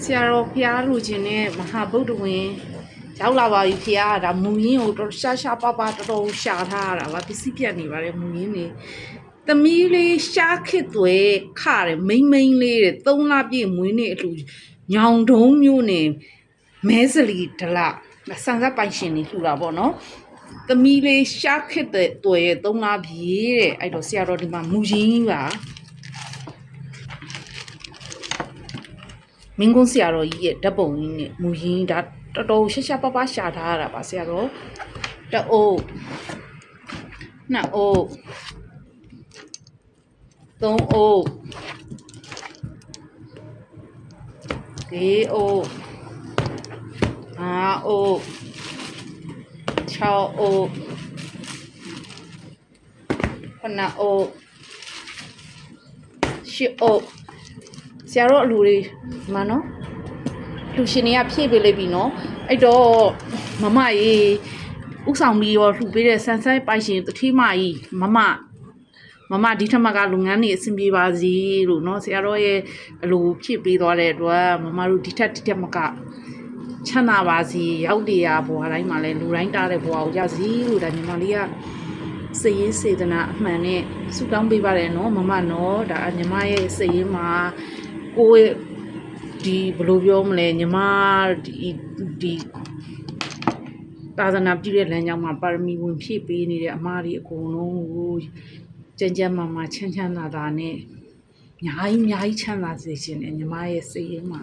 ဆရာတော်ဖျားလူချင်းနဲ့မဟာဗုဒ္ဓဝင်ရောက်လာပါပြီဖျားဒါမူရင်းကိုတော်ရှာရှာပပတော်တော်ရှာထားရတာပါပစ္စည်းပြတ်နေပါတယ်မူရင်းနေသမီးလေးရှားခစ်သွဲခတယ်မိမ့်လေးတဲ့3လပြည့်မွေးနေ့အလှညောင်တုံးမျိုးနဲ့မဲစလီဒလဆန်ဆက်ပိုင်ရှင်နေလှူတာပေါ့နော်သမီးလေးရှားခစ်သွဲ3လပြည့်တဲ့အဲ့တော့ဆရာတော်ဒီမှာမူရင်းပါမင်းကုန်းဆရာတော်ကြီးရဲ့ဓာတ်ပုံကြီးနဲ့မူရင်းဒါတော်တော်ရှာရှာပပရှာထားရတာပါဆရာတော်တအိုးနှစ်အိုးသုံးအိုးလေးအိုးห้าအိုး6အိုး9အိုး10အိုးဆရာတို့အလူတွေဒီမှာနော်လူရှင်တွေကဖြည့်ပေးလိုက်ပြီနော်အဲ့တော့မမရေဥဆောင်ပြီးရောလှူပေးတဲ့ဆန်ဆိုင်ပိုင်ရှင်တတိမကြီးမမဒီထက်မကလုပ်ငန်းတွေအဆင်ပြေပါစေလို့နော်ဆရာတော်ရဲ့အလိုဖြည့်ပေးသွားတဲ့အတွက်မမတို့ဒီထက်မကချမ်းသာပါစေရောက်တရားဘဝတိုင်းမှာလဲလူတိုင်းတားတဲ့ဘဝကိုရစီလို့ဒါညီမလေးကစိတ်ရင်းစေတနာအမှန်နဲ့ဆုတောင်းပေးပါတယ်နော်မမနော်ဒါညီမရဲ့စိတ်ရင်းမှာကိုယ်ဒီဘယ်လိုပြောမလဲညီမဒီသာသနာပြုတဲ့လမ်းကြောင်းမှာပါရမီဝင်ဖြည့်ပေးနေတဲ့အမားတွေအကုန်လုံးကိုကြမ်းမာချမ်းသာနဲ့အများကြီးချမ်းသာစေခြင်းနဲ့ညီမရဲ့စိတ်ရင်းမှာ